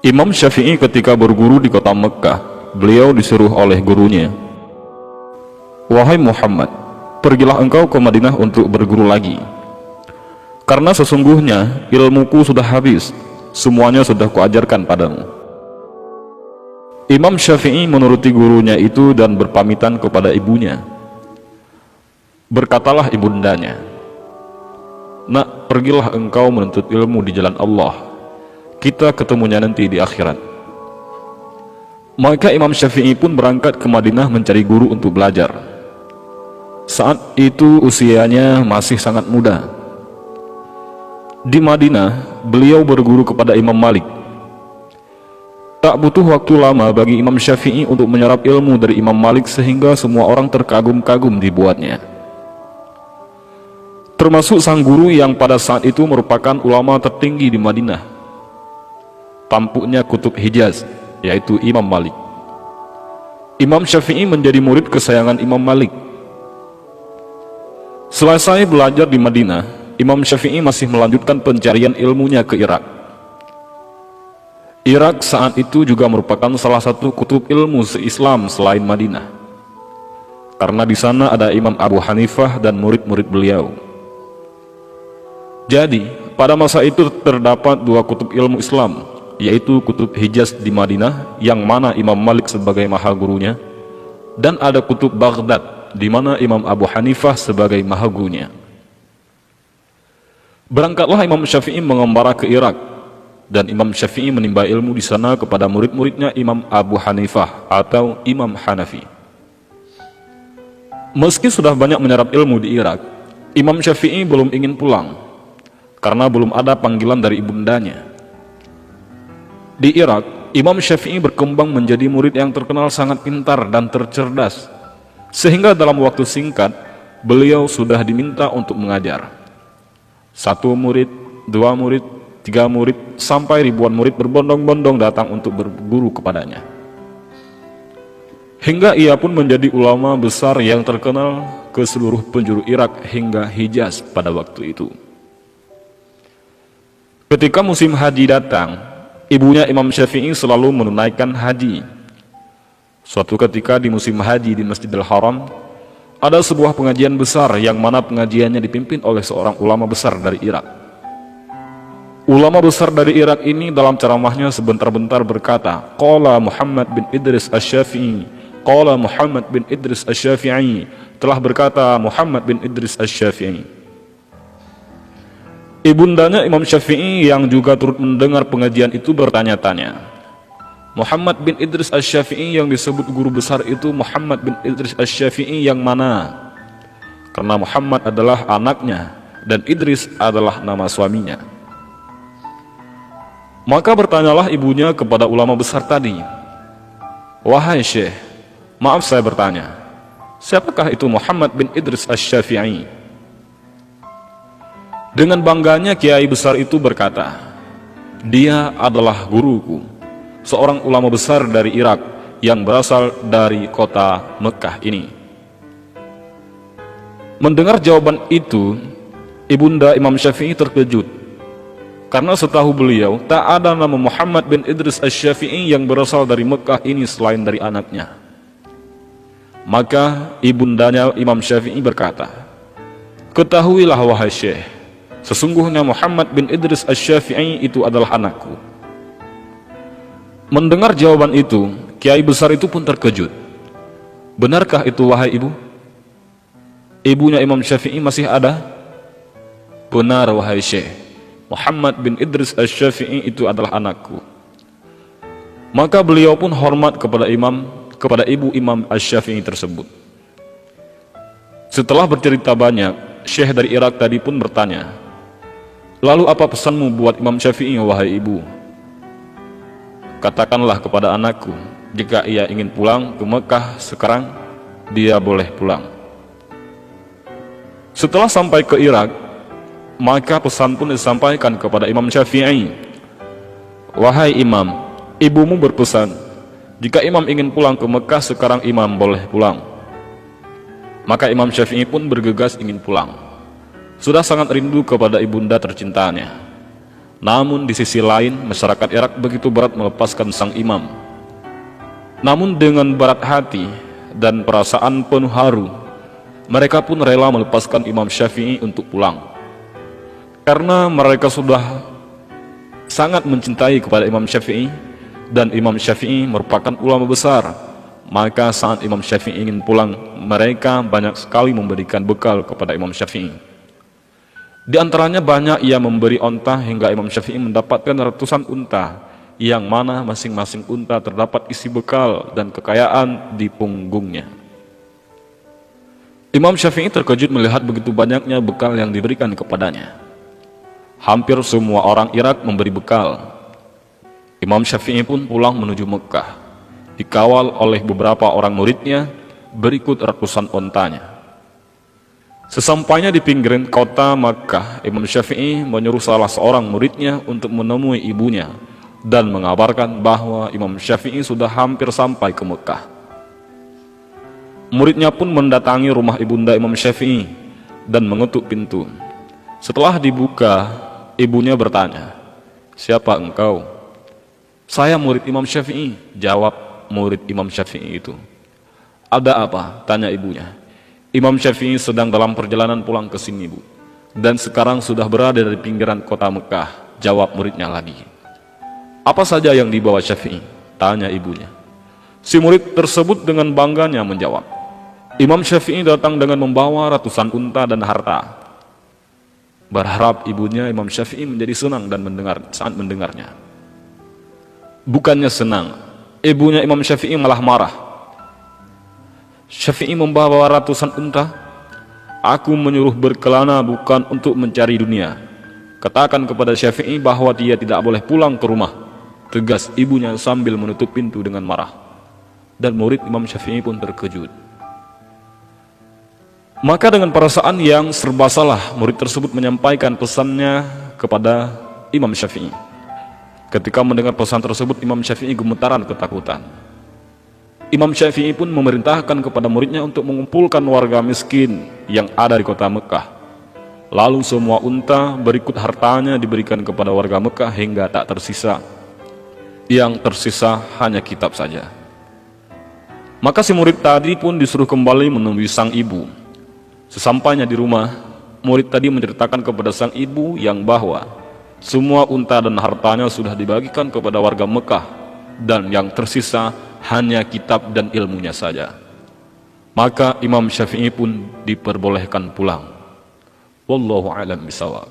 Imam Syafi'i ketika berguru di kota Mekkah, beliau disuruh oleh gurunya, "Wahai Muhammad, pergilah engkau ke Madinah untuk berguru lagi. Karena sesungguhnya ilmuku sudah habis, semuanya sudah kuajarkan padamu." Imam Syafi'i menuruti gurunya itu dan berpamitan kepada ibunya. Berkatalah ibundanya, "Nak, pergilah engkau menuntut ilmu di jalan Allah. Kita ketemunya nanti di akhirat." Maka Imam Syafi'i pun berangkat ke Madinah mencari guru untuk belajar. Saat itu usianya masih sangat muda. Di Madinah, beliau berguru kepada Imam Malik. Tak butuh waktu lama bagi Imam Syafi'i untuk menyerap ilmu dari Imam Malik sehingga semua orang terkagum-kagum dibuatnya. Termasuk sang guru yang pada saat itu merupakan ulama tertinggi di Madinah, tampuknya kutub Hijaz, yaitu Imam Malik. Imam Syafi'i menjadi murid kesayangan Imam Malik. Selesai belajar di Madinah, Imam Syafi'i masih melanjutkan pencarian ilmunya ke Irak. Irak saat itu juga merupakan salah satu kutub ilmu se-Islam selain Madinah, karena di sana ada Imam Abu Hanifah dan murid-murid beliau. Jadi, pada masa itu terdapat dua kutub ilmu Islam, yaitu kutub Hijaz di Madinah, yang mana Imam Malik sebagai maha gurunya, dan ada kutub Baghdad, di mana Imam Abu Hanifah sebagai maha gurunya. Berangkatlah Imam Syafi'i mengembara ke Irak, dan Imam Syafi'i menimba ilmu di sana kepada murid-muridnya Imam Abu Hanifah atau Imam Hanafi. Meski sudah banyak menyerap ilmu di Irak, Imam Syafi'i belum ingin pulang, karena belum ada panggilan dari ibundanya. Di Irak, Imam Syafi'i berkembang menjadi murid yang terkenal sangat pintar dan tercerdas, sehingga dalam waktu singkat, beliau sudah diminta untuk mengajar. 1 murid, 2 murid, 3 murid, sampai ribuan murid berbondong-bondong datang untuk berguru kepadanya. Hingga ia pun menjadi ulama besar yang terkenal ke seluruh penjuru Irak hingga Hijaz pada waktu itu. Ketika musim haji datang, ibunya Imam Syafi'i selalu menunaikan haji. Suatu ketika di musim haji di Masjidil Haram, ada sebuah pengajian besar yang mana pengajiannya dipimpin oleh seorang ulama besar dari Irak. Ulama besar dari Irak ini dalam ceramahnya sebentar-bentar berkata, "Qala Muhammad bin Idris Asy-Syafi'i, qala Muhammad bin Idris Asy-Syafi'i," telah berkata Muhammad bin Idris Asy-Syafi'i. Ibundanya Imam Syafi'i yang juga turut mendengar pengajian itu bertanya-tanya, "Muhammad bin Idris Asy-Syafi'i yang disebut guru besar itu Muhammad bin Idris Asy-Syafi'i yang mana?" Karena Muhammad adalah anaknya dan Idris adalah nama suaminya. Maka bertanyalah ibunya kepada ulama besar tadi, "Wahai Syekh, maaf saya bertanya, siapakah itu Muhammad bin Idris Asy-Syafi'i?" Dengan bangganya kiai besar itu berkata, "Dia adalah guruku, seorang ulama besar dari Irak yang berasal dari kota Mekkah ini." Mendengar jawaban itu, ibunda Imam Syafi'i terkejut, karena setahu beliau tak ada nama Muhammad bin Idris Asy-Syafi'i yang berasal dari Mekkah ini selain dari anaknya. Maka ibundanya Imam Syafi'i berkata, "Ketahuilah wahai Syekh, sesungguhnya Muhammad bin Idris Asy-Syafi'i itu adalah anakku." Mendengar jawaban itu, kiai besar itu pun terkejut. "Benarkah itu wahai ibu? Ibunya Imam Syafi'i masih ada?" "Benar wahai Syekh, Muhammad bin Idris Asy-Syafi'i itu adalah anakku." Maka beliau pun hormat kepada ibu Imam Asy-Syafi'i tersebut. Setelah bercerita banyak, Syekh dari Irak tadi pun bertanya, "Lalu apa pesanmu buat Imam Syafi'i wahai ibu?" "Katakanlah kepada anakku, jika ia ingin pulang ke Mekah sekarang, dia boleh pulang." Setelah sampai ke Irak, maka pesan pun disampaikan kepada Imam Syafi'i, "Wahai Imam, ibumu berpesan, jika Imam ingin pulang ke Mekah sekarang, Imam boleh pulang." Maka Imam Syafi'i pun bergegas ingin pulang. Sudah sangat rindu kepada ibunda tercintanya. Namun di sisi lain, masyarakat Irak begitu berat melepaskan sang imam. Namun dengan berat hati dan perasaan penuh haru, mereka pun rela melepaskan Imam Syafi'i untuk pulang. Karena mereka sudah sangat mencintai kepada Imam Syafi'i, dan Imam Syafi'i merupakan ulama besar. Maka saat Imam Syafi'i ingin pulang, mereka banyak sekali memberikan bekal kepada Imam Syafi'i. Di antaranya banyak ia memberi onta hingga Imam Syafi'i mendapatkan ratusan unta, yang mana masing-masing unta terdapat isi bekal dan kekayaan di punggungnya. Imam Syafi'i terkejut melihat begitu banyaknya bekal yang diberikan kepadanya. Hampir semua orang Irak memberi bekal. Imam Syafi'i pun pulang menuju Mekah, dikawal oleh beberapa orang muridnya berikut ratusan ontanya. Sesampainya di pinggiran kota Makkah, Imam Syafi'i menyuruh salah seorang muridnya untuk menemui ibunya dan mengabarkan bahwa Imam Syafi'i sudah hampir sampai ke Mekah. Muridnya pun mendatangi rumah ibunda Imam Syafi'i dan mengetuk pintu. Setelah dibuka, ibunya bertanya, "Siapa engkau?" "Saya murid Imam Syafi'i," jawab murid Imam Syafi'i itu. "Ada apa?" tanya ibunya. "Imam Syafi'i sedang dalam perjalanan pulang ke sini, Bu, dan sekarang sudah berada di pinggiran kota Mekah," jawab muridnya lagi. "Apa saja yang dibawa Syafi'i?" tanya ibunya. Si murid tersebut dengan bangganya menjawab, "Imam Syafi'i datang dengan membawa ratusan unta dan harta." Berharap ibunya Imam Syafi'i menjadi senang dan saat mendengarnya. Bukannya senang, ibunya Imam Syafi'i malah marah. "Syafi'i membawa ratusan unta? Aku menyuruh berkelana bukan untuk mencari dunia. Katakan kepada Syafi'i bahwa dia tidak boleh pulang ke rumah," tegas ibunya sambil menutup pintu dengan marah. Dan murid Imam Syafi'i pun terkejut. Maka dengan perasaan yang serba salah, murid tersebut menyampaikan pesannya kepada Imam Syafi'i. Ketika mendengar pesan tersebut, Imam Syafi'i gemetaran ketakutan. Imam Syafi'i pun memerintahkan kepada muridnya untuk mengumpulkan warga miskin yang ada di kota Mekah. Lalu semua unta berikut hartanya diberikan kepada warga Mekah hingga tak tersisa. Yang tersisa hanya kitab saja. Maka si murid tadi pun disuruh kembali menemui sang ibu. Sesampainya di rumah, murid tadi menceritakan kepada sang ibu yang bahwa semua unta dan hartanya sudah dibagikan kepada warga Mekah, dan yang tersisa hanya kitab dan ilmunya saja. Maka Imam Syafi'i pun diperbolehkan pulang. Wallahu a'lam bishawab.